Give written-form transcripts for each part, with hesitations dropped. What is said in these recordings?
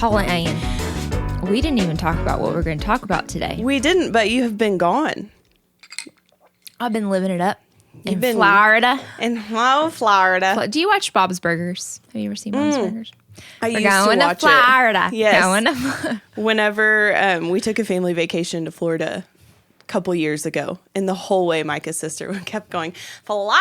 Pauline, we didn't even talk about what we're going to talk about today. We didn't, but you have been gone. I've been living it up in Florida. In Florida. Do you watch Bob's Burgers? Have you ever seen Bob's Burgers? I We're used going to watch to Florida. it. Yes. Going to Whenever we took a family vacation to Florida a couple years ago, and the whole way Micah's sister kept going, Florida!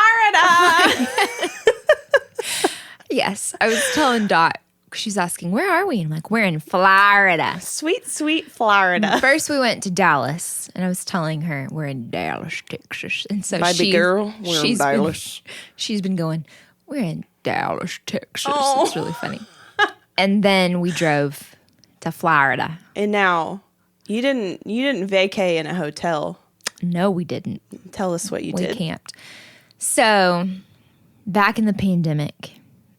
Yes. I was telling Dot, she's asking, where are we? And I'm like, we're in Florida. Sweet, sweet Florida. First, we went to Dallas, and I was telling her we're in Dallas, Texas. And so Baby girl, we're in Dallas. She's been going, we're in Dallas, Texas. Oh. It's really funny. And then we drove to Florida. And now, you didn't vacay in a hotel. No, we didn't. Tell us what you We did. camped. So, back in the pandemic,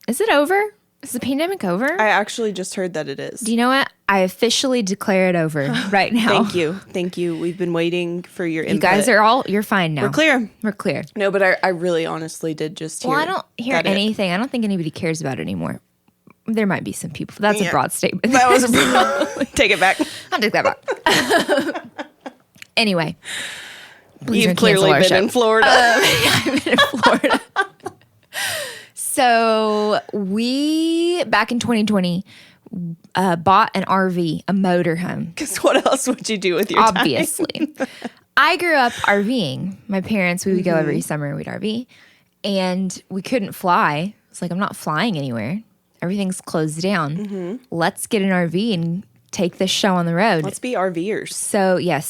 is it over? Is the pandemic over? I actually just heard that it is. Do you know what? I officially declare it over right now. Thank you. We've been waiting for your input. You guys you're fine now. We're clear. We're clear. No, but I really honestly did just hear. Well, I don't hear anything. I don't think anybody cares about it anymore. There might be some people. That's a broad statement. That was a broad. Take it back. I'll take that back. Anyway. You've clearly been in Florida. I've been in Florida. So we, back in 2020, bought an RV, a motorhome. Because what else would you do with your time? Obviously. I grew up RVing. My parents, we would go every summer, we'd RV. And we couldn't fly. It's like, I'm not flying anywhere. Everything's closed down. Let's get an RV and take this show on the road. Let's be RVers. So, yeah.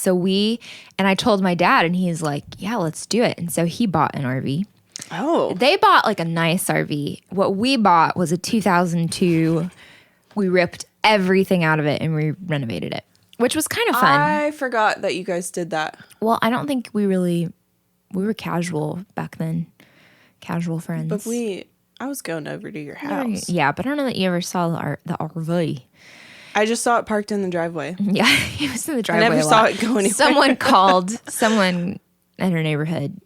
And I told my dad, and he's like, yeah, let's do it. And so he bought an RV. Oh. They bought like a nice RV. What we bought was a 2002. We ripped everything out of it and we renovated it, which was kind of fun. I forgot that you guys did that. Well, I don't think we were casual back then. Casual friends. But I was going over to your house. Yeah, but I don't know that you ever saw the RV. I just saw it parked in the driveway. Yeah, it was in the driveway. I never saw it go anywhere. Someone in our neighborhood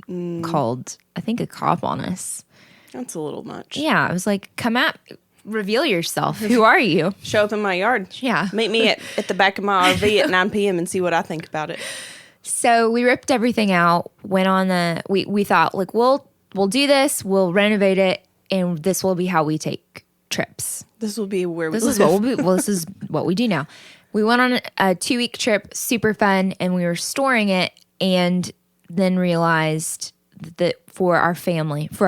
called, I think, a cop on us. That's a little much. Yeah, I was like, come out, reveal yourself. Who are you? Show up in my yard. Yeah. Meet me at the back of my RV at 9 p.m. and see what I think about it. So we ripped everything out, went on we thought, like, we'll do this, we'll renovate it, and this will be how we take trips. This will be where we This live. is what we'll be, well, this is what we do now. We went on a 2-week trip, super fun, and we were storing it, and then realized that for our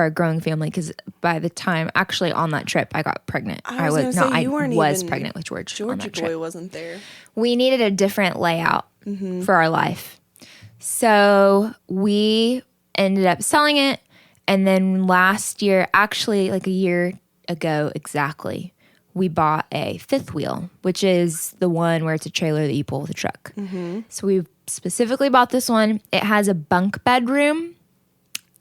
growing family, because by the time actually on that trip, I got pregnant. I was pregnant with George. Georgia boy wasn't there. We needed a different layout for our life. So we ended up selling it. And then last year, actually like a year ago exactly, we bought a fifth wheel, which is the one where it's a trailer that you pull with a truck. So we specifically bought this one. It has a bunk bedroom.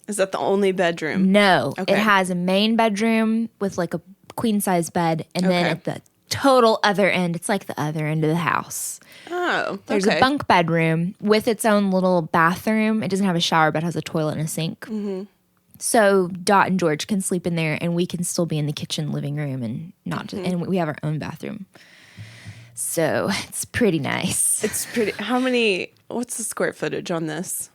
Is that the only bedroom? No. Okay. It has a main bedroom with like a queen size bed. And then at the total other end, it's like the other end of the house. Oh, There's a bunk bedroom with its own little bathroom. It doesn't have a shower, but it has a toilet and a sink. So Dot and George can sleep in there, and we can still be in the kitchen, living room, and and we have our own bathroom. So it's pretty nice. It's pretty. What's the square footage on this?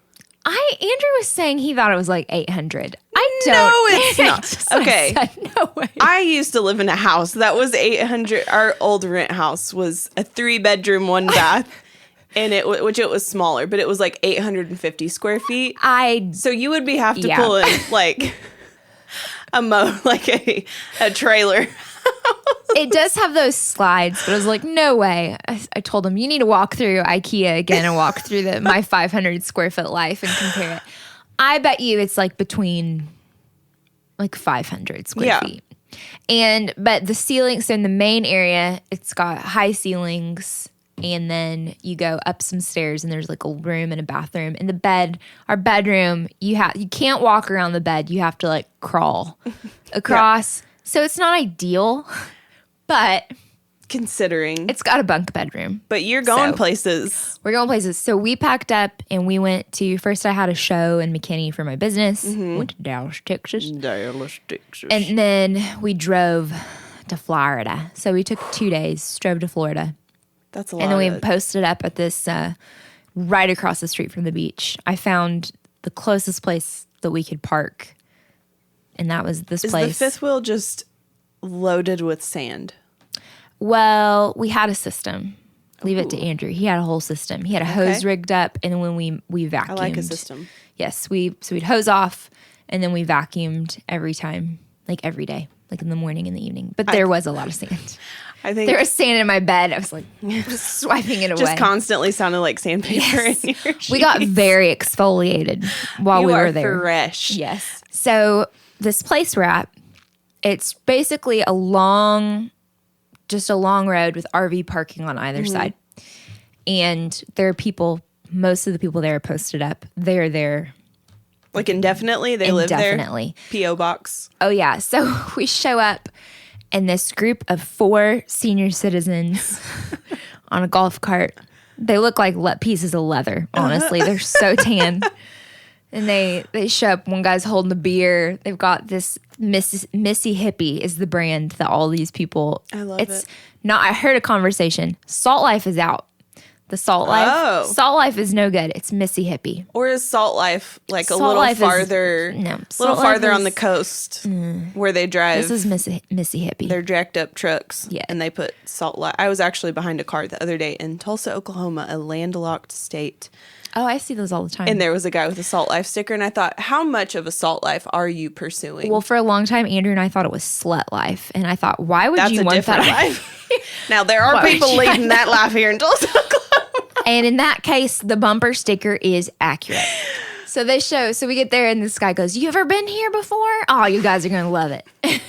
Andrew was saying he thought it was like 800. I don't. No, it's not. Okay. No way. I used to live in a house that was 800. Our old rent house was a 3-bedroom, 1 bath. And it was smaller, but it was like 850 square feet. So you would have to pull in like a trailer. It does have those slides, but I was like, no way. I told him, you need to walk through IKEA again and walk through my 500 square foot life and compare it. I bet you it's like between like 500 square feet. But the ceiling, so in the main area, it's got high ceilings. And then you go up some stairs and there's like a room and a bathroom. And the bed, our bedroom, you can't walk around the bed. You have to like crawl across. So it's not ideal, but considering it's got a bunk bedroom. But you're going places. We're going places. So we packed up and we went to, first I had a show in McKinney for my business. Went to Dallas, Texas. And And then we drove to Florida. So we took 2 days, drove to Florida. That's a lot. And then we posted up at this right across the street from the beach. I found the closest place that we could park, and that was this place. Is the fifth wheel just loaded with sand? Well, we had a system. Leave it to Andrew. He had a whole system. He had a hose rigged up, and then when we vacuumed. I like a system. Yes, we'd hose off, and then we vacuumed every time, like every day, like in the morning and the evening. But there was a lot of sand. I think there was sand in my bed. I was like just swiping it away. Just constantly sounded like sandpaper. Yes. In your sheets. We got very exfoliated while we were there. Fresh. Yes. So this place we're at, it's basically a long road with RV parking on either side. And there are people, most of the people there are posted up. They're there. Like indefinitely? They live there? Indefinitely. P.O. box? Oh, yeah. So we show up, and this group of 4 senior citizens on a golf cart. They look like pieces of leather, honestly. They're so tan. And they show up. One guy's holding a beer. They've got this Missy Hippie is the brand that all these people. I love it. Not. I heard a conversation. Salt Life is out. The Salt Life. Oh. Salt Life is no good. It's Missy Hippie. Or is Salt Life like a little farther? On the coast where they drive. This is Missy Hippie. They're jacked up trucks. Yeah. And they put Salt Life. I was actually behind a car the other day in Tulsa, Oklahoma, a landlocked state. Oh, I see those all the time. And there was a guy with a Salt Life sticker, and I thought, how much of a Salt Life are you pursuing? Well, for a long time, Andrew and I thought it was Slut Life, and I thought, why would you want that life? Now, there are people leading that life here in Tulsa, Oklahoma. And in that case, the bumper sticker is accurate. So we get there, and this guy goes, "You ever been here before? Oh, you guys are going to love it."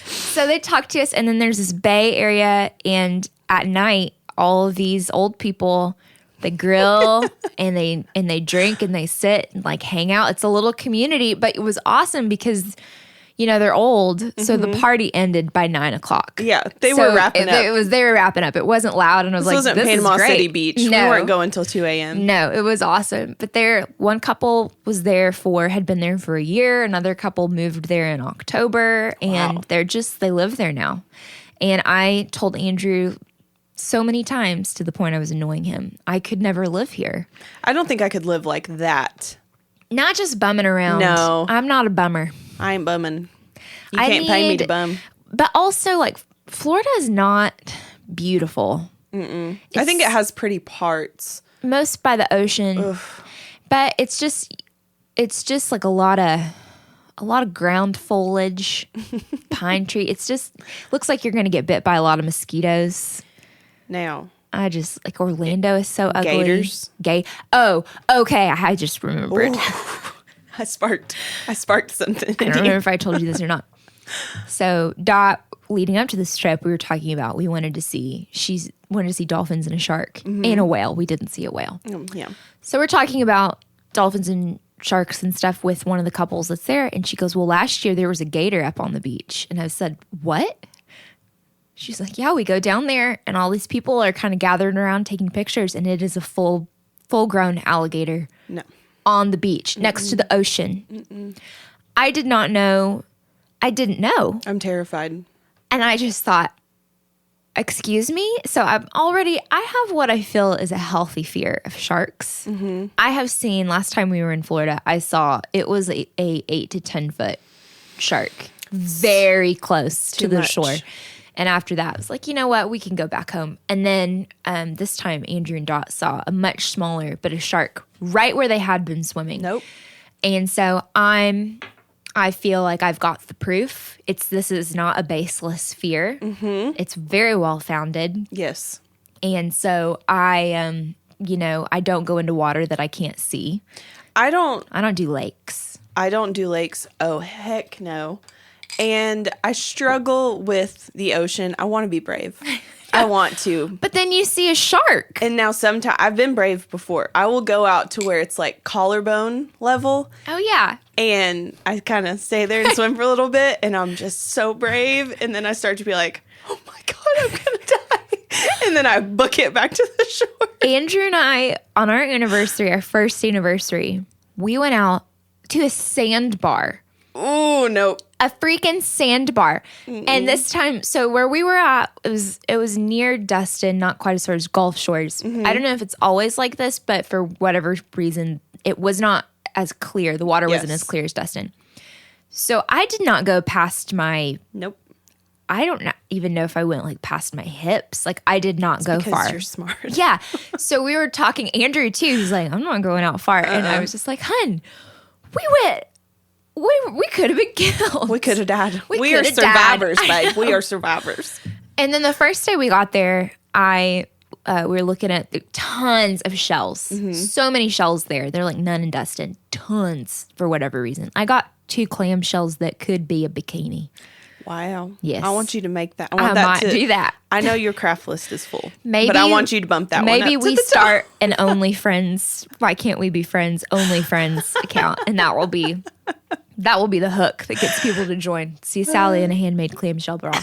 So they talk to us, and then there's this bay area, and at night, all of these old people, they grill and they drink and they sit and like hang out. It's a little community, but it was awesome because, they're old. So the party ended by 9:00. Yeah, they were wrapping up. They were wrapping up. It wasn't loud, and I was this wasn't Panama City Beach. No. We weren't going till 2 a.m. No, it was awesome. But one couple was had been there for a year. Another couple moved there in October, and they live there now. And I told Andrew so many times to the point I was annoying him. I could never live here. I don't think I could live like that. Not just bumming around. No. I'm not a bummer. I ain't bumming. You can't pay me to bum. But also, like, Florida is not beautiful. I think it has pretty parts. Most by the ocean. Oof. But it's just like a lot of ground foliage, pine tree. It's just looks like you're going to get bit by a lot of mosquitoes. Now, I just like Orlando is so ugly. Gators. Oh, okay. I just remembered. I sparked something. I don't remember if I told you this or not. So Dot, leading up to this trip, we were talking about she wanted to see dolphins and a shark and a whale. We didn't see a whale. Yeah. So we're talking about dolphins and sharks and stuff with one of the couples that's there, and she goes, "Well, last year there was a gator up on the beach," and I said, "What?" She's like, "Yeah, we go down there and all these people are kind of gathered around taking pictures, and it is a full-grown alligator on the beach next to the ocean." I did not know. I didn't know. I'm terrified. And I just thought, excuse me? So I have what I feel is a healthy fear of sharks. I have seen, last time we were in Florida, I saw it was a 8 to 10 foot shark very close to the shore. And after that, I was like, you know what? We can go back home. And then this time, Andrew and Dot saw a much smaller, but a shark right where they had been swimming. Nope. And so I feel like I've got the proof. This is not a baseless fear. It's very well founded. Yes. And so I don't go into water that I can't see. I don't do lakes. I don't do lakes. Oh, heck no. And I struggle with the ocean. I want to be brave. I want to. But then you see a shark. And now sometimes, I've been brave before. I will go out to where it's like collarbone level. Oh, yeah. And I kind of stay there and swim for a little bit. And I'm just so brave. And then I start to be like, oh my God, I'm going to die. And then I book it back to the shore. Andrew and I, on our first anniversary, we went out to a sandbar. Ooh, nope. A freaking sandbar. And this time, so where we were at, it was near Dustin, not quite as far as Gulf Shores. I don't know if it's always like this, but for whatever reason, it was not as clear. The water wasn't as clear as Dustin. So I did not go past my... Nope. I don't even know if I went like past my hips. Like I did not go because far. You're smart. Yeah. So we were talking, Andrew too. He's like, I'm not going out far. And I was just like, hun, we could have been killed. We could have died. We are survivors, babe. We are survivors. And then the first day we got there, we were looking at tons of shells. So many shells there. They're like none in Dustin. Tons for whatever reason. I got 2 clam shells that could be a bikini. Wow. Yes. I want you to make that. I might do that. I know your craft list is full. Maybe, but I want you to bump that one up. Maybe we start an OnlyFriends. Why can't we be friends? OnlyFriends account, and that will be the hook that gets people to join. See Sallie in a handmade clamshell bra.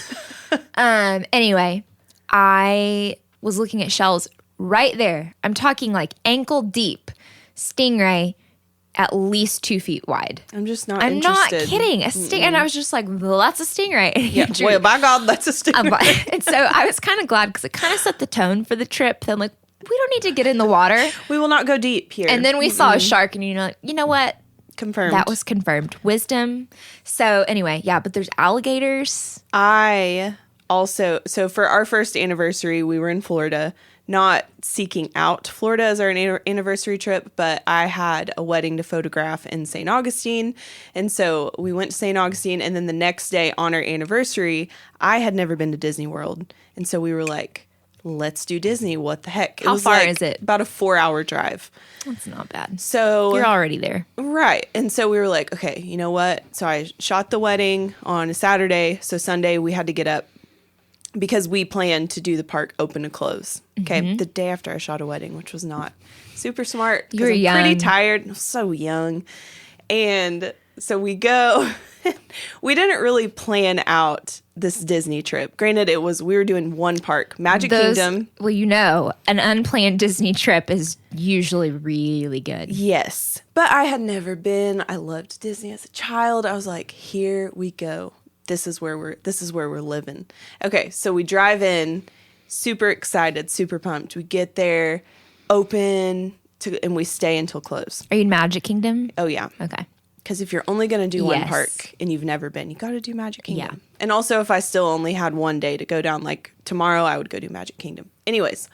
Anyway, I was looking at shells right there. I'm talking like ankle deep stingray. At least 2 feet wide. I'm just not I'm interested. not kidding. And I was just like, well, that's a stingray. Yeah. Well, by God, that's a stingray. And so I was kind of glad because it kind of set the tone for the trip. I'm like, we don't need to get in the water. We will not go deep here. And then we saw a shark and you know what? Confirmed. That was confirmed. Wisdom. So anyway, yeah, but there's alligators. I also, so for our first anniversary, we were in Florida. Not seeking out Florida as our anniversary trip, but I had a wedding to photograph in St. Augustine. And so we went to St. Augustine. And then the next day on our anniversary, I had never been to Disney World. And so we were like, let's do Disney. What the heck? How far is it? About a 4-hour drive. That's not bad. So you're already there. Right. And so we were like, okay, you know what? So I shot the wedding on a Saturday. So Sunday we had to get up. Because we planned to do the park open and close. Okay. The day after I shot a wedding, which was not super smart. You were young. Pretty tired. I was so young. And so we go. We didn't really plan out this Disney trip. Granted, we were doing one park, Magic Kingdom. Well, an unplanned Disney trip is usually really good. Yes. But I had never been. I loved Disney as a child. I was like, here we go. This is where we're living. Okay, so we drive in, super excited, super pumped. We get there, and we stay until close. Are you in Magic Kingdom? Oh yeah. Okay. Because if you're only going to do one park and you've never been, you got to do Magic Kingdom. Yeah. And also, if I still only had one day to go down, like tomorrow, I would go do Magic Kingdom. Anyways,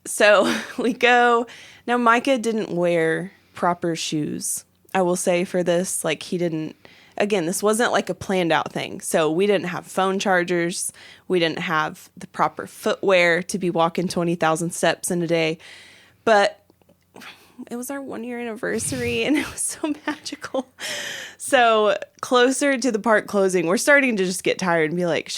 so we go. Now Micah didn't wear proper shoes. I will say for this, like he didn't. Again, this wasn't like a planned out thing. So we didn't have phone chargers. We didn't have the proper footwear to be walking 20,000 steps in a day. But it was our 1-year anniversary and it was so magical. So closer to the park closing, we're starting to just get tired and be like,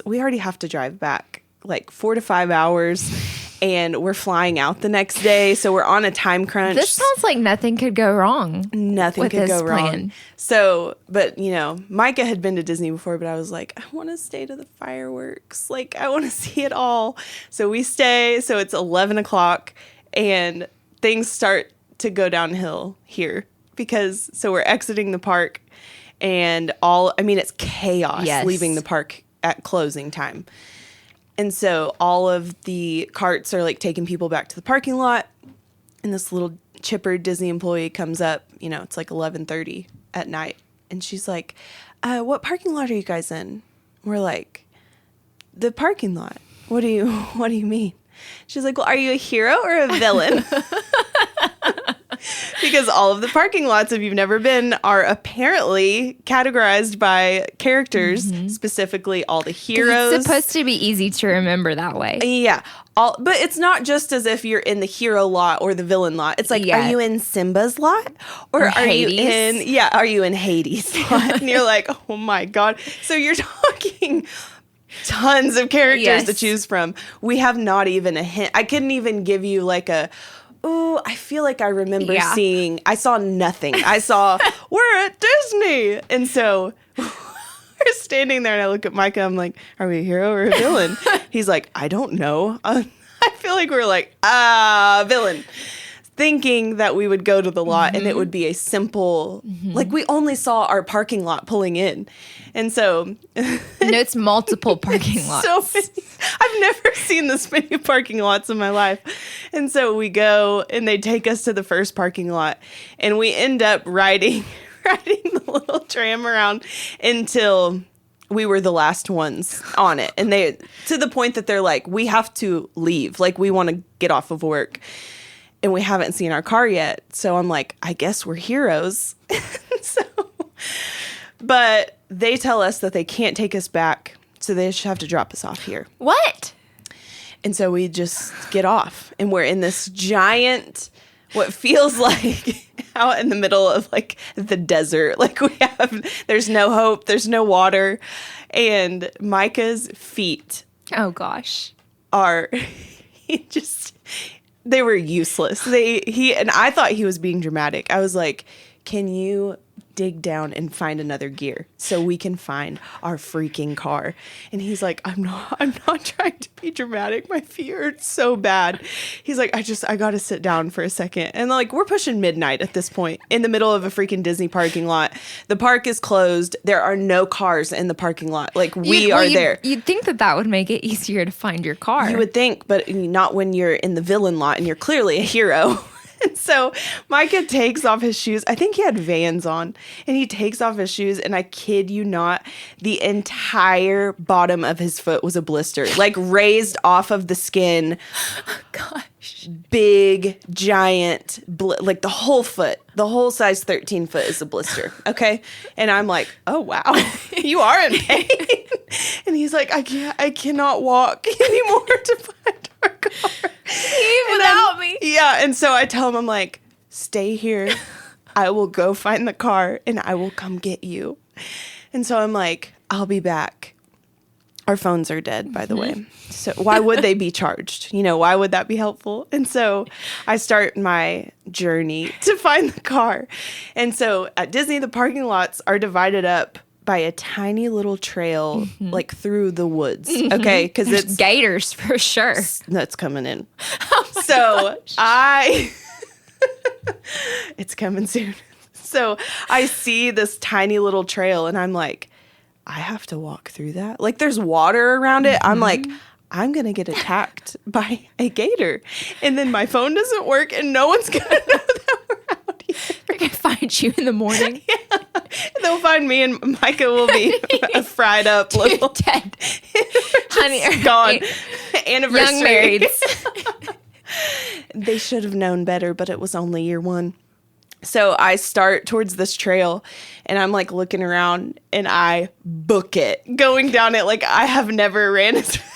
we already have to drive back like 4 to 5 hours. And we're flying out the next day, so we're on a time crunch. This sounds like nothing could go wrong. Nothing could go wrong. So, but Micah had been to Disney before, but I was like, I want to stay to the fireworks. Like, I want to see it all. So we stay. So it's 11 o'clock, and things start to go downhill here so we're exiting the park, and it's chaos leaving the park at closing time. And so all of the carts are like taking people back to the parking lot. And this little chipper Disney employee comes up, it's like 11:30 at night. And she's like, what parking lot are you guys in? We're like, the parking lot. What do you mean? She's like, well, are you a hero or a villain? Because all of the parking lots, if you've never been, are apparently categorized by characters, specifically all the heroes. It's supposed to be easy to remember that way. Yeah. But it's not just as if you're in the hero lot or the villain lot. It's like, are you in Simba's lot? Or are Hades? Are you in Hades' lot? And you're like, oh my God. So you're talking tons of characters to choose from. We have not even a hint. I couldn't even give you like I feel like I remember I saw nothing. I saw, we're at Disney. And so we're standing there and I look at Micah. I'm like, are we a hero or a villain? He's like, I don't know. I feel like we're like, villain. thinking that we would go to the lot and it would be a simple, like we only saw our parking lot pulling in. And so. No, it's multiple parking lots. So many. I've never seen this many parking lots in my life. And so we go and they take us to the first parking lot and we end up riding the little tram around until we were the last ones on it. And they, to the point that they're like, we have to leave. Like, we want to get off of work. And we haven't seen our car yet. So I'm like, I guess we're heroes. But they tell us that they can't take us back. So they just have to drop us off here. What? And so we just get off. And we're in this giant, what feels like out in the middle of like the desert. Like there's no hope. There's no water. And Micah's feet. Oh, gosh. Are they were useless. And I thought he was being dramatic. I was like, can you dig down and find another gear so we can find our freaking car? And he's like, I'm not trying to be dramatic. My feet hurt so bad. He's like, I got to sit down for a second. And like, we're pushing midnight at this point in the middle of a freaking Disney parking lot. The park is closed. There are no cars in the parking lot. Like we are there. You'd think that would make it easier to find your car. You would think, but not when you're in the villain lot and you're clearly a hero. And so Micah takes off his shoes. I think he had Vans on. And he takes off his shoes. And I kid you not, the entire bottom of his foot was a blister. Like raised off of the skin. Oh, gosh. Big, giant, like the whole foot. The whole size 13 foot is a blister. Okay? And I'm like, oh, wow. You are in pain. And he's like, I cannot walk anymore to find our car. Without me. Yeah, and so I tell him, I'm like, stay here. I will go find the car, and I will come get you. And so I'm like, I'll be back. Our phones are dead, by the way. So why would they be charged? You know, why would that be helpful? And so I start my journey to find the car. And so at Disney, the parking lots are divided up by a tiny little trail, like through the woods. Okay, because it's gators for sure. That's coming in. Oh gosh. It's coming soon. So I see this tiny little trail, and I'm like, I have to walk through that. Like, there's water around it. I'm like, I'm gonna get attacked by a gator, and then my phone doesn't work, and no one's gonna know that we're out here. They're gonna find you in the morning. Yeah. They'll find me, and Micah will be a fried up little dead. Honey, gone. Anniversary. Young marrieds. They should have known better, but it was only year one. So I start towards this trail, and I'm like looking around, and I book it, going down it like I have never ran as fast.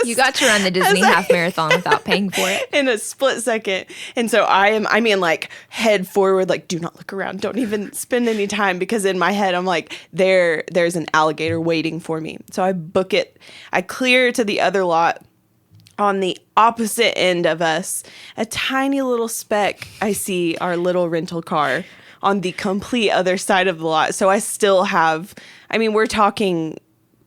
You got to run the Disney half marathon without paying for it. In a split second. And so I mean, like, head forward, like, do not look around. Don't even spend any time, because in my head, I'm like, there's an alligator waiting for me. So I book it. I clear to the other lot. On the opposite end of us, a tiny little speck, I see our little rental car on the complete other side of the lot. So I still have, I mean, we're talking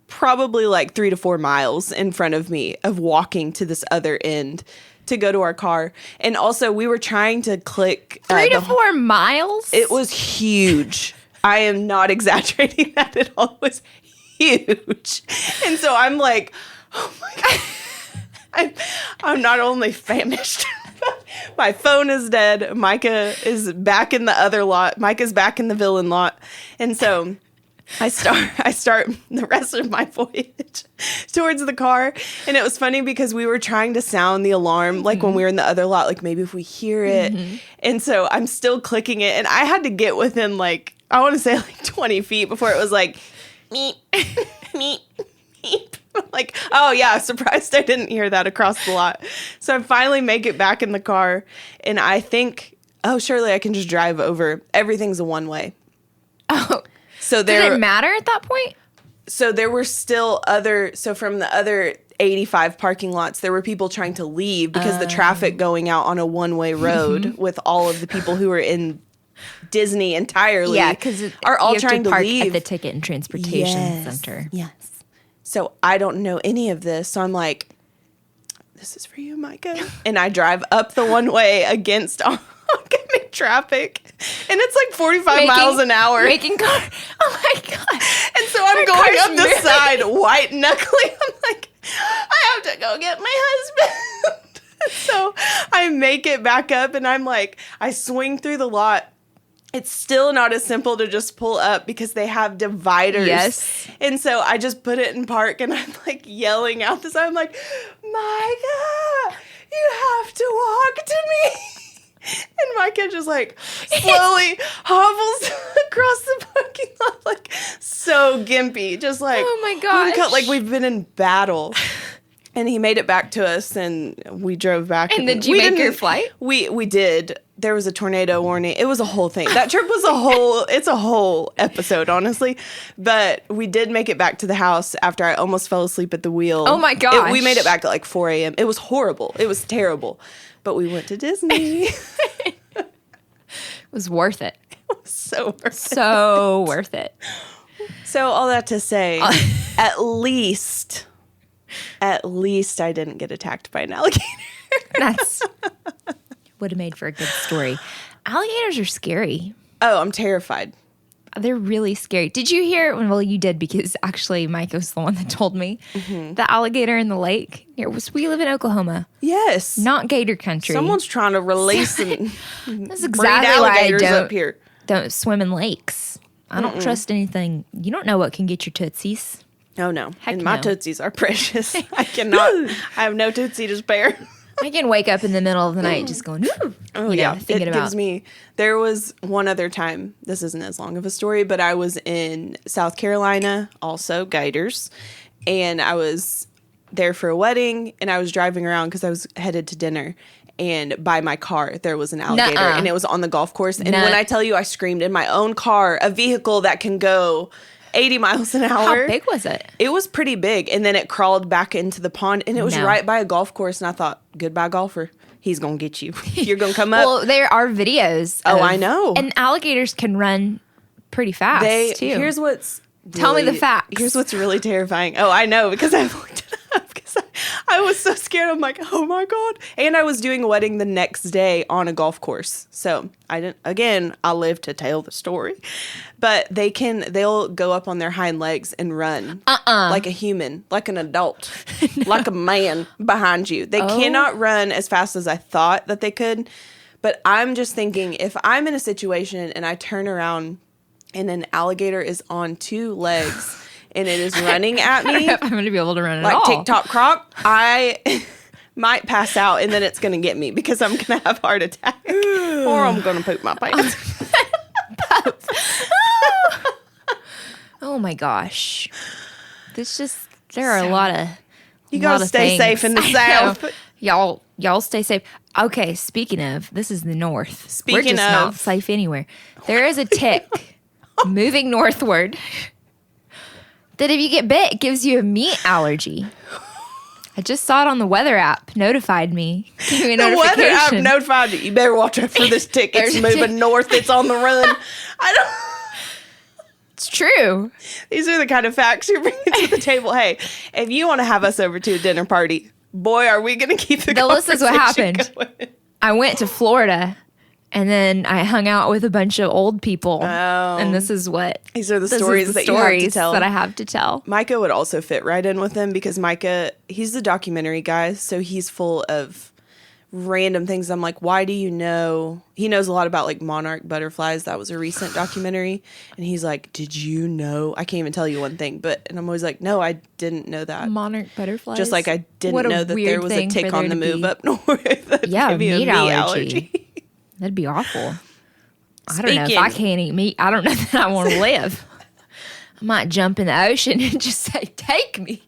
probably like 3 to 4 miles in front of me of walking to this other end to go to our car. And also, we were trying to click 3 to 4 miles. It was huge. I am not exaggerating that at all. It was huge. And so I'm like, oh my God. I'm not only famished, my phone is dead. Micah is back in the other lot. Micah's back in the villain lot. And so I start the rest of my voyage towards the car. And it was funny because we were trying to sound the alarm, like when we were in the other lot, like maybe if we hear it. And so I'm still clicking it. And I had to get within like, I want to say like 20 feet before it was like, meep, meep, meep. Like, oh yeah, surprised I didn't hear that across the lot. So I finally make it back in the car, and I think, oh, surely I can just drive over. Everything's a one-way. Oh, so did it matter at that point? So there were still from the other 85 parking lots, there were people trying to leave because the traffic going out on a one-way road with all of the people who are in Disney entirely. Yeah, because are all trying to park leave at the Ticket and Transportation Center. Yes. So I don't know any of this. So I'm like, this is for you, Micah. And I drive up the one way against oncoming traffic. And it's like 45 miles an hour. Making car. Oh my God. And so I'm going up the side, white knuckling. I'm like, I have to go get my husband. So I make it back up and I'm like, I swing through the lot. It's still not as simple to just pull up because they have dividers. Yes. And so I just put it in park and I'm like yelling out this. I'm like, Micah, you have to walk to me. And Micah just like slowly hobbles across the parking lot like so gimpy. Just like, oh my gosh. Like we've been in battle. And he made it back to us, and we drove back. And did you make your flight? We did. There was a tornado warning. It was a whole thing. That trip was it's a whole episode, honestly. But we did make it back to the house after I almost fell asleep at the wheel. Oh, my gosh. We made it back at like 4 a.m. It was horrible. It was terrible. But we went to Disney. It was worth it. It was so worth it. So worth it. So all that to say, at least I didn't get attacked by an alligator. That's would have made for a good story. Alligators are scary. Oh, I'm terrified. They're really scary. Did you hear? Well, you did because actually Mike was the one that told me. The alligator in the lake. We live in Oklahoma. Yes. Not gator country. Someone's trying to release and That's exactly why I up here. Don't swim in lakes. I don't trust anything. You don't know what can get your tootsies. Oh, no. Heck and my no. tootsies are precious. I cannot. I have no tootsie to spare. I can wake up in the middle of the night just going, ooh. Oh, yeah. It gives me. There was one other time. This isn't as long of a story, but I was in South Carolina, also gators. And I was there for a wedding, and I was driving around because I was headed to dinner. And by my car, there was an alligator, and it was on the golf course. And when I tell you I screamed in my own car, a vehicle that can go 80 miles an hour. How big was it? It was pretty big. And then it crawled back into the pond, and it was right by a golf course. And I thought, goodbye, golfer. He's going to get you. You're going to come up. Well, there are videos. Oh, I know. And alligators can run pretty fast, too. Here's what's Tell me the facts. Here's what's really terrifying. Oh, I know, because I've looked it up. Because I was so scared. I'm like, oh my God. And I was doing a wedding the next day on a golf course. So I live to tell the story. But they'll go up on their hind legs and run like a human, like an adult, like a man behind you. They cannot run as fast as I thought that they could. But I'm just thinking, if I'm in a situation and I turn around and an alligator is on 2 legs and it is running at me. I don't know if I'm going to be able to run at all. Like TikTok croc, I might pass out and then it's going to get me because I'm going to have a heart attack or I'm going to poop my pants. Oh my gosh. There are a lot of You got to stay safe in the South. Y'all stay safe. Okay, speaking of, this is the North. We're just Speaking not of. safe anywhere. There is a tick moving northward that if you get bit, it gives you a meat allergy. I just saw it on the weather app. Notified me. Gave me a The weather app notification. notified you. You better watch out for this tick. It's moving north. It's on the run. It's true. These are the kind of facts you're bringing to the table. Hey, if you want to have us over to a dinner party, boy, are we going to keep the This is what conversation happened. going. I went to Florida and then I hung out with a bunch of old people. Oh. And this is what These are the stories that you have to tell. that I have to tell. Micah would also fit right in with them because Micah, he's the documentary guy, so he's full of random things. I'm like, why do you know? He knows a lot about like monarch butterflies. That was a recent documentary. And he's like, did you know? I can't even tell you one thing. And I'm always like, no, I didn't know that. Monarch butterflies. Just like I didn't know that there was a tick on the move up north that Yeah, gave you a meat meat allergy. That'd be awful. I don't know if I can't eat meat. I don't know that I want to live. I might jump in the ocean and just say, take me.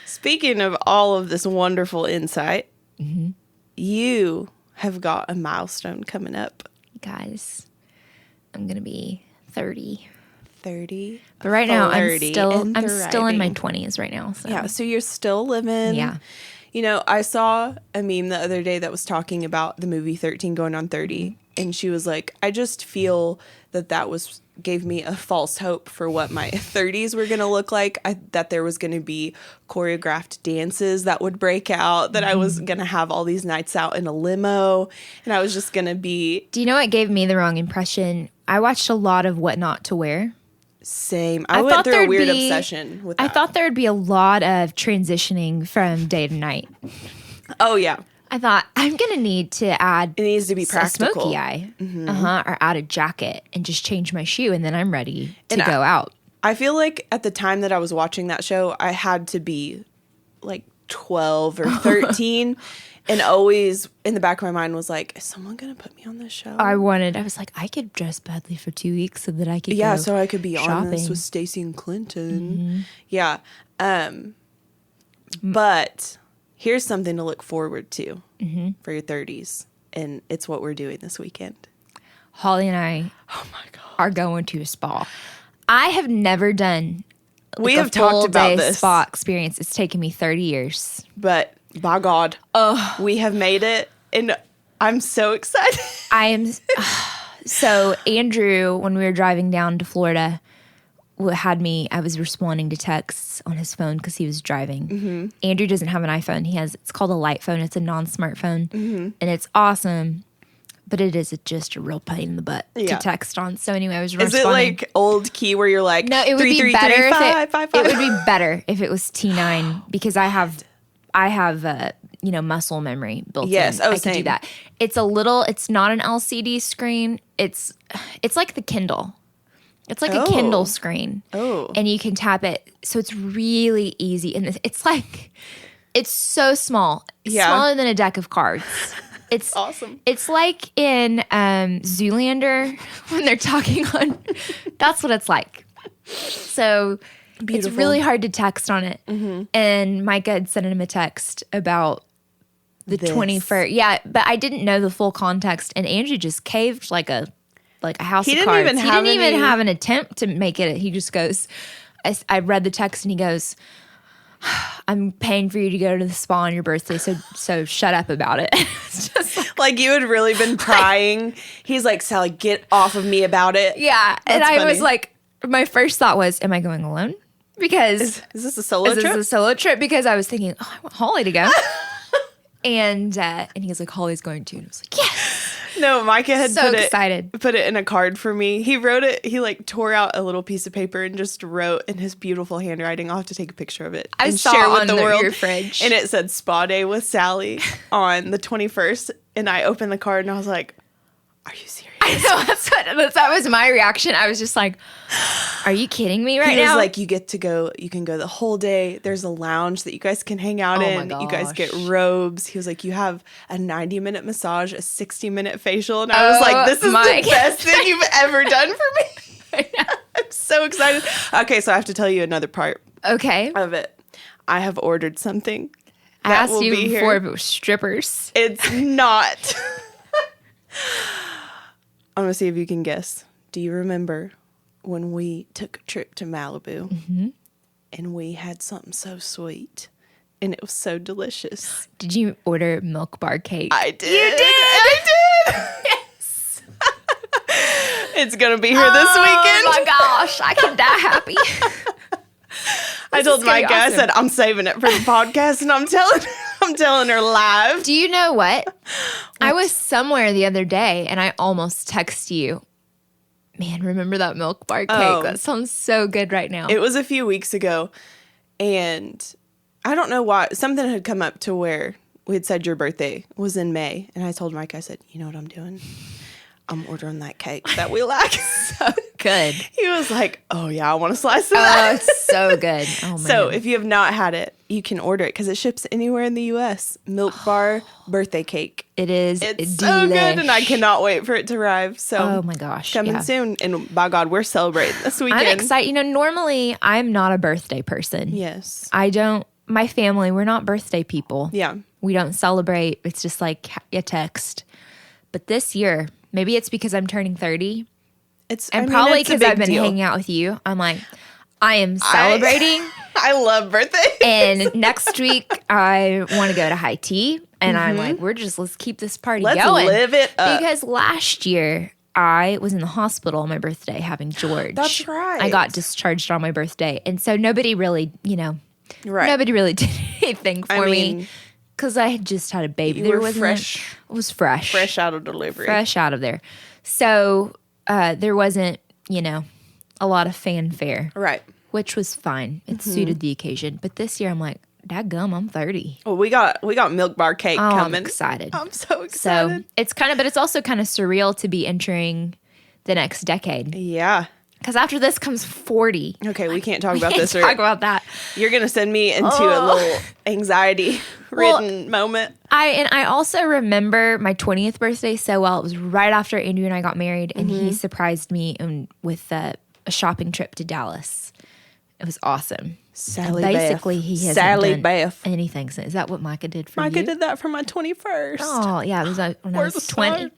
Speaking of all of this wonderful insight, you have got a milestone coming up. Guys, I'm going to be 30. 30. But right now, I'm 30 still and in my thriving. 20s right now. So. Yeah, so you're still living. Yeah. You know, I saw a meme the other day that was talking about the movie 13 going on 30. and she was like, I just feel that gave me a false hope for what my 30s were going to look like. That there was going to be choreographed dances that would break out, that I was going to have all these nights out in a limo, and I was just going to be... Do you know what gave me the wrong impression? I watched a lot of What Not to Wear. Same. I went through a weird obsession with that. I thought there would be a lot of transitioning from day to night. Oh, yeah. I thought, I'm going to need to add... It needs to be practical. A smoky eye. Or add a jacket and just change my shoe, and then I'm ready to go out. I feel like at the time that I was watching that show, I had to be like 12 or 13. And always in the back of my mind was like, is someone going to put me on this show? I was like, I could dress badly for 2 weeks so that I could go so I could be shopping. on this with Stacey and Clinton. Yeah. But here's something to look forward to for your 30s. And it's what we're doing this weekend. Holly and I are going to a spa. I have never done we have talked about this spa experience. It's taken me 30 years. But by God, we have made it. And I'm so excited. I am. So Andrew, when we were driving down to Florida, I was responding to texts on his phone because he was driving. Andrew doesn't have an iPhone. It's called a light phone. It's a non-smartphone. And it's awesome. But it is just a real pain in the butt to text on. So anyway, I was responding. Is it like old key where you're like, no, it would be better it would be better if it was T9 because I have muscle memory built in. I can do that. It's not an LCD screen. It's like the Kindle. It's like a Kindle screen. Oh. And you can tap it. So it's really easy. And it's so small. Yeah. Smaller than a deck of cards. It's awesome. It's like in Zoolander when they're talking on. That's what it's like. So Beautiful. It's really hard to text on it. And Micah had sent him a text about the 21st. Yeah, but I didn't know the full context. And Andrew just caved like a house of cards. He didn't even have an attempt to make it. He just goes. I read the text and he goes, I'm paying for you to go to the spa on your birthday, so shut up about it. It's just like you had really been prying. He's like, Sallie, get off of me about it. Yeah. That's and I funny. Was like, my first thought was, am I going alone? Because is this a solo trip? Is this a solo trip? Because I was thinking, I want Holly to go. and he was like, Holly's going too. And I was like, yes. No, Micah had excited. Put it in a card for me. He wrote it. He tore out a little piece of paper and just wrote in his beautiful handwriting. I'll have to take a picture of it. I saw share with the world. Your fridge. And it said spa day with Sallie on the 21st. And I opened the card and I was like, are you serious? I know, that was my reaction. I was just like, are you kidding me right now? He was like, you can go the whole day. There's a lounge that you guys can hang out in. You guys get robes. He was like, you have a 90-minute massage, a 60-minute facial. And I was like, this is the best thing you've ever done for me. I'm so excited. Okay, so I have to tell you another part of it. I have ordered something. I asked you before if it was strippers. It's not. I'm going to see if you can guess. Do you remember when we took a trip to Malibu and we had something so sweet and it was so delicious? Did you order milk bar cake? I did. You did? I did. Yes. It's going to be here this weekend. Oh my gosh. I can die happy. I told Micah, awesome. I said, I'm saving it for the podcast and I'm telling her live. Do you know what? I was somewhere the other day and I almost texted you. Man, remember that milk bar cake? Oh, that sounds so good right now. It was a few weeks ago and I don't know why. Something had come up to where we had said your birthday was in May. And I told Mike, I said, you know what I'm doing? I'm ordering that cake that we like. So good. He was like, oh, yeah, I want a slice of that. Oh, it's so good. Oh, man. So if you have not had it, you can order it because it ships anywhere in the U.S. Milk bar birthday cake. It is. It's so good, and I cannot wait for it to arrive. So, oh, my gosh. Coming soon. And by God, we're celebrating this weekend. I'm excited. Normally, I'm not a birthday person. Yes. My family, we're not birthday people. Yeah. We don't celebrate. It's just like a text. But this year... Maybe it's because I'm turning 30. Probably because I've been hanging out with you. I'm like, I am celebrating I love birthdays. And next week, I want to go to high tea. And I'm like, let's keep this party going. Let's live it up. Because last year, I was in the hospital on my birthday having George. That's right. I got discharged on my birthday. And so nobody really, right. nobody really did anything for me. Because I had just had a baby. You were fresh. It was fresh. Fresh out of delivery. Fresh out of there. So there wasn't, a lot of fanfare. Right. Which was fine. It suited the occasion. But this year I'm like, dadgum, I'm 30. Well, we got milk bar cake coming. I'm excited. I'm so excited. So it's also kind of surreal to be entering the next decade. Yeah. Because after this comes 40. Okay, we can't talk about this. Talk about that. You're going to send me into a little anxiety-ridden moment. I also remember my 20th birthday so well. It was right after Andrew and I got married, and he surprised me with a shopping trip to Dallas. It was awesome. Sallie Basically, Beth. he hasn't Sallie done Beth. anything since. Is that what Micah did for you? Micah did that for my 21st. Oh, yeah. It was when I was 20.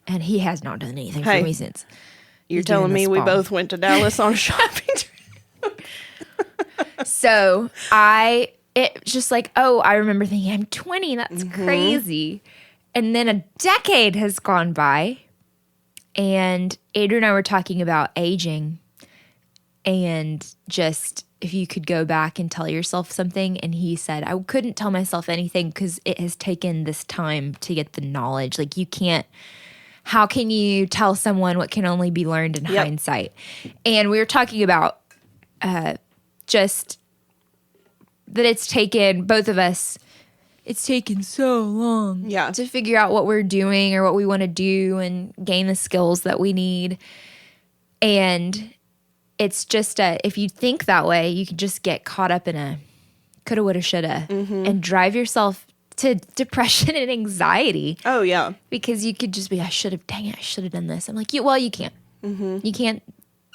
And he has not done anything for me since. You're telling me we both went to Dallas on a shopping trip? So it just like, I remember thinking, I'm 20. That's crazy. And then a decade has gone by. And Andrew and I were talking about aging. And just if you could go back and tell yourself something. And he said, I couldn't tell myself anything because it has taken this time to get the knowledge. Like how can you tell someone what can only be learned in hindsight? And we were talking about just that it's taken both of us, it's taken so long to figure out what we're doing or what we want to do and gain the skills that we need. And it's just if you think that way, you can just get caught up in a coulda, woulda, shoulda and drive yourself to depression and anxiety. Oh, yeah. Because you could just be, I should have done this. I'm like, you can't.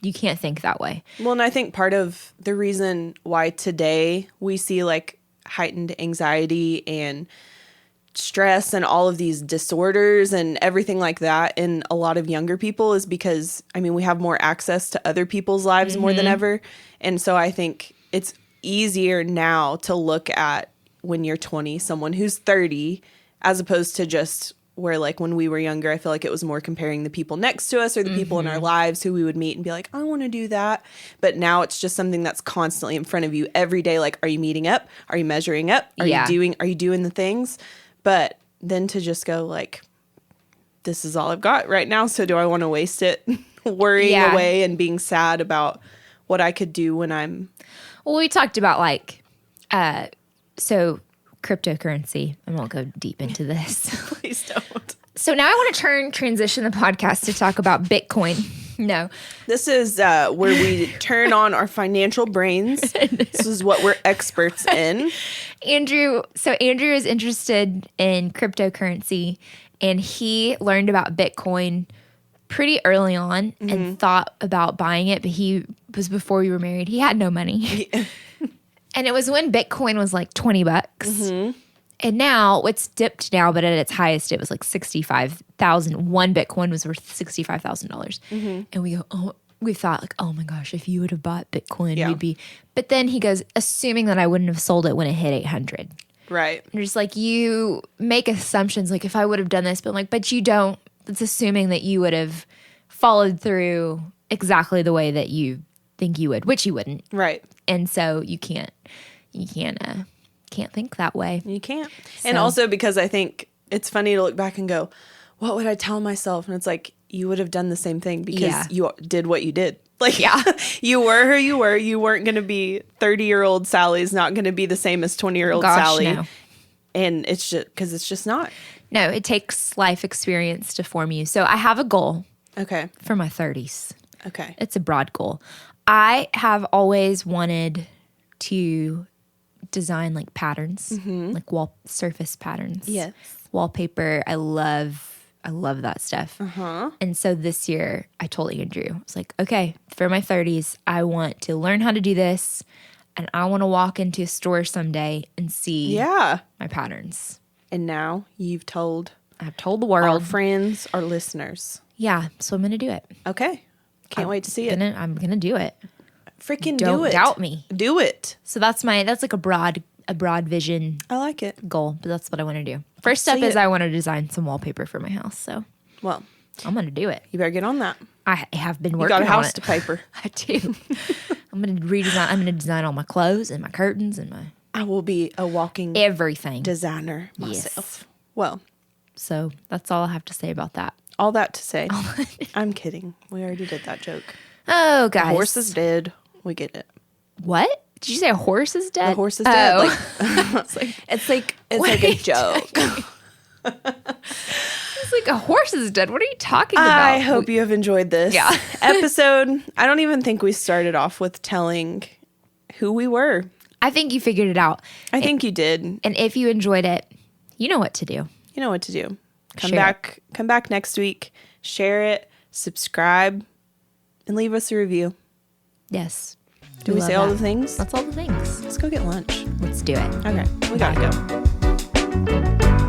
You can't think that way. Well, and I think part of the reason why today we see like heightened anxiety and stress and all of these disorders and everything like that in a lot of younger people is because, we have more access to other people's lives more than ever. And so I think it's easier now to look at when you're 20, someone who's 30, as opposed to just where like when we were younger, I feel like it was more comparing the people next to us or the people in our lives who we would meet and be like, I want to do that. But now it's just something that's constantly in front of you every day. Like, are you meeting up? Are you measuring up? Are you doing the things? But then to just go like, this is all I've got right now. So do I want to waste it worrying away and being sad about what I could do when I'm... Well, we talked about like, so cryptocurrency. I won't go deep into this. Please don't. So now I want to transition the podcast to talk about Bitcoin. No. This is where we turn on our financial brains. This is what we're experts in. Andrew is interested in cryptocurrency, and he learned about Bitcoin pretty early on and thought about buying it, but he was before we were married. He had no money. Yeah. And it was when Bitcoin was like $20. And now it's dipped now, but at its highest, it was like 65,000. One Bitcoin was worth $65,000. And we thought like, oh my gosh, if you would have bought Bitcoin, we'd be. But then he goes, assuming that I wouldn't have sold it when it hit 800. Right. And just like you make assumptions, like if I would have done this, but I'm like, but you don't. It's assuming that you would have followed through exactly the way that you think you would, which you wouldn't. Right. And so you can't think that way. You can't. So. And also because I think it's funny to look back and go, what would I tell myself? And it's like, you would have done the same thing because you did what you did. Like, you were who you were. You weren't going to be 30-year-old Sally's not going to be the same as 20-year-old Sallie. No. And it's just because it's just not. No, it takes life experience to form you. So I have a goal. Okay. For my 30s. Okay. It's a broad goal. I have always wanted to design like patterns, like wall surface patterns. Yes. Wallpaper. I love that stuff. And so this year I told Andrew, I was like, okay, for my 30s, I want to learn how to do this. And I want to walk into a store someday and see my patterns. And now I've told the world. Our friends, our listeners. Yeah. So I'm going to do it. Okay. Can't wait to see it. I'm going to do it. Freaking don't do it. doubt me. Do it. So that's like a broad vision I like it. goal, but that's what I want to do. First step is I want to design some wallpaper for my house. So, well, I'm going to do it. You better get on that. I have been working on it. You got a on house it. to paper. I do. I'm going to redesign. I'm going to design all my clothes and my curtains and my I will be a walking everything designer myself. Yes. Well, so that's all I have to say about that. All that to say. I'm kidding. We already did that joke. Oh, guys. The horse is dead. We get it. What? Did you say a horse is dead? The horse is dead. Oh. It's like a joke. It's like a horse is dead. What are you talking about? I hope you have enjoyed this episode. I don't even think we started off with telling who we were. I think you figured it out. I think you did. And if you enjoyed it, you know what to do. You know what to do. Come back next week, share it, subscribe, and leave us a review. Yes. Do we say all the things? That's all the things. Let's go get lunch. Let's do it. Okay. We gotta go.